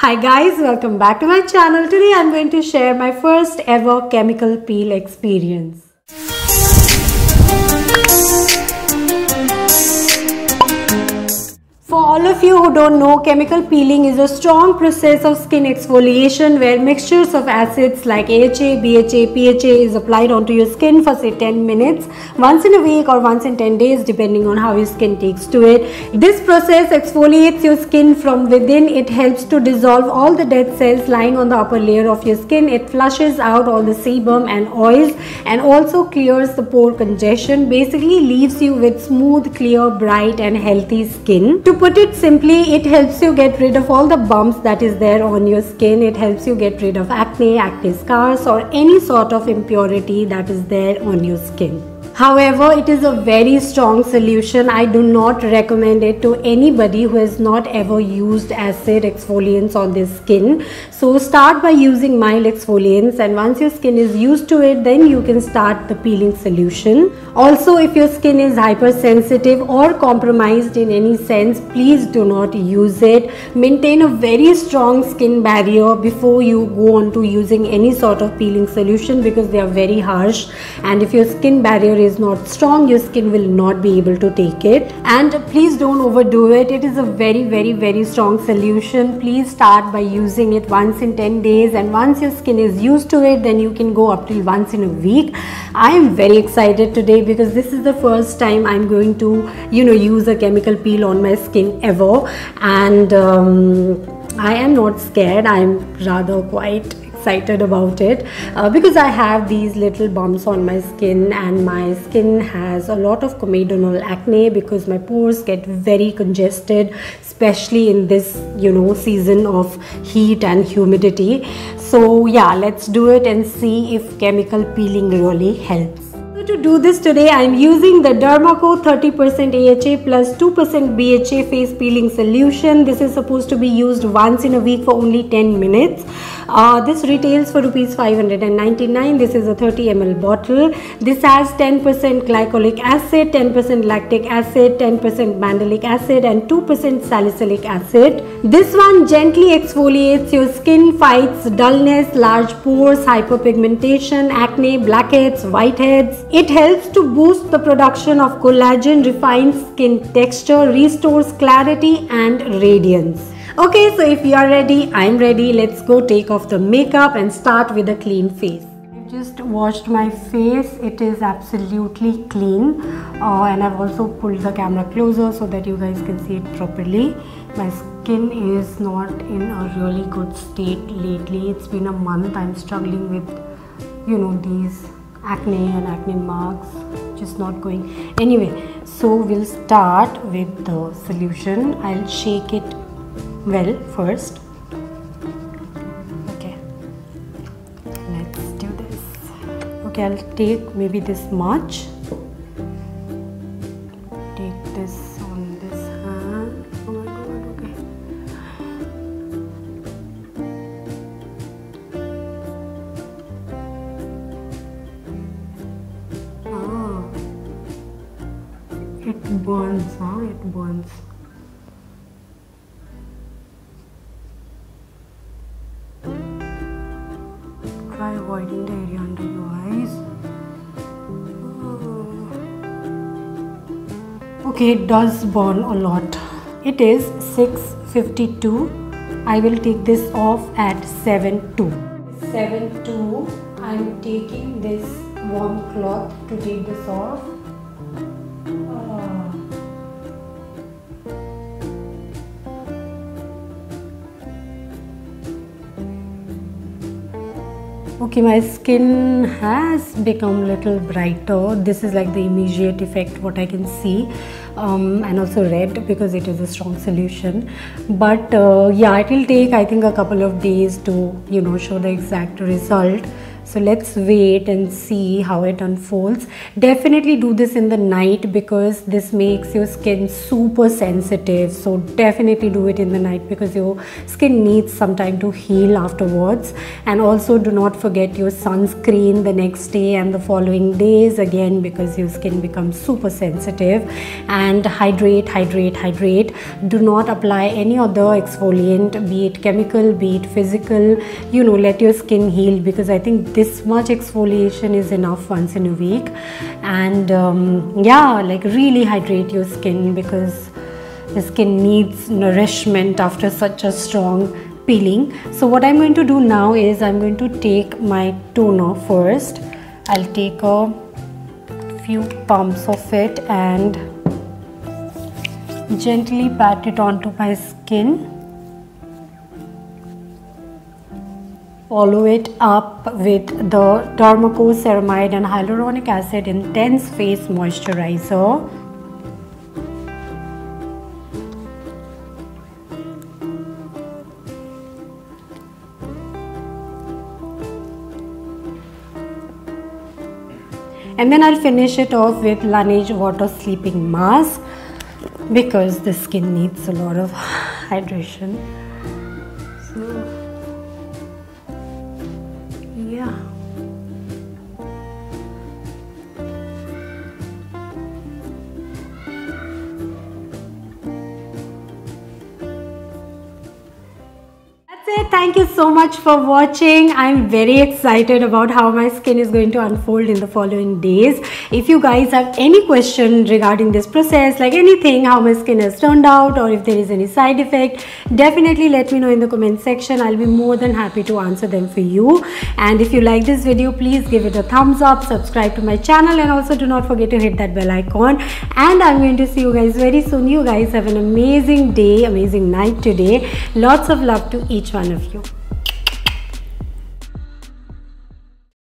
Hi guys, welcome back to my channel. Today I'm going to share my first ever chemical peel experience. For all of you who don't know, chemical peeling is a strong process of skin exfoliation where mixtures of acids like AHA, BHA, PHA is applied onto your skin for say 10 minutes, once in a week or once in 10 days depending on how your skin takes to it. This process exfoliates your skin from within. It helps to dissolve all the dead cells lying on the upper layer of your skin. It flushes out all the sebum and oils and also clears the pore congestion. Basically leaves you with smooth, clear, bright and healthy skin. To put it simply, it helps you get rid of all the bumps that is there on your skin. It helps you get rid of acne scars or any sort of impurity that is there on your skin. However, it is a very strong solution. I do not recommend it to anybody who has not ever used acid exfoliants on their skin. So start by using mild exfoliants, and once your skin is used to it, then you can start the peeling solution. Also, if your skin is hypersensitive or compromised in any sense, please do not use it. Maintain a very strong skin barrier before you go on to using any sort of peeling solution because they are very harsh, and if your skin barrier is not strong, your skin will not be able to take it. And please don't overdo it. It is a very strong solution. Please start by using it once in 10 days, and once your skin is used to it, then you can go up till once in a week. I am very excited today because this is the first time I'm going to use a chemical peel on my skin ever, and I am not scared. I'm rather quite excited about it because I have these little bumps on my skin, and my skin has a lot of comedonal acne because my pores get very congested, especially in this season of heat and humidity. So yeah, let's do it and see if chemical peeling really helps. So to do this today, I am using the Dermaco 30% AHA plus 2% BHA face peeling solution. This is supposed to be used once in a week for only 10 minutes. This retails for rupees 599. This is a 30 ml bottle. This has 10% glycolic acid, 10% lactic acid, 10% mandelic acid and 2% salicylic acid. This one gently exfoliates your skin, fights dullness, large pores, hyperpigmentation, acne, blackheads, whiteheads. It helps to boost the production of collagen, refines skin texture, restores clarity and radiance. Okay, so if you are ready, I am ready. Let's go take off the makeup and start with a clean face. I just washed my face. It is absolutely clean, and I've also pulled the camera closer so that you guys can see it properly. My skin is not in a really good state lately. It's been a month. I'm struggling with these acne and acne marks, just not going. Anyway, so we'll start with the solution. I'll shake it well first. Okay, let's do this. Okay, I'll take maybe this much. Take this on this hand. Oh my god, okay. It burns, huh? It burns. Try avoiding the area under your eyes. Okay, it does burn a lot. It is 6:52. I will take this off at 7:02. 7:02. I'm taking this warm cloth to take this off. Okay, my skin has become a little brighter. This is like the immediate effect what I can see, and also red because it is a strong solution. But yeah, it will take I think a couple of days to show the exact result. So let's wait and see how it unfolds. Definitely do this in the night because this makes your skin super sensitive. So definitely do it in the night because your skin needs some time to heal afterwards. And also do not forget your sunscreen the next day and the following days again, because your skin becomes super sensitive. And hydrate, hydrate, hydrate. Do not apply any other exfoliant, be it chemical, be it physical. You know, let your skin heal, because I think this much exfoliation is enough once in a week. And yeah, like really hydrate your skin, because the skin needs nourishment after such a strong peeling. So what I'm going to do now is I'm going to take my toner first. I'll take a few pumps of it and gently pat it onto my skin. Follow it up with the Dermaco Ceramide and Hyaluronic Acid Intense Face Moisturizer. And then I'll finish it off with Laneige Water Sleeping Mask, because the skin needs a lot of hydration. So yeah. Thank you so much for watching. I'm very excited about how my skin is going to unfold in the following days. If you guys have any question regarding this process, like anything, how my skin has turned out, or if there is any side effect, definitely let me know in the comment section. I'll be more than happy to answer them for you. And if you like this video, please give it a thumbs up, subscribe to my channel, and also do not forget to hit that bell icon. And I'm going to see you guys very soon. You guys have an amazing day, amazing night today. Lots of love to each one of you.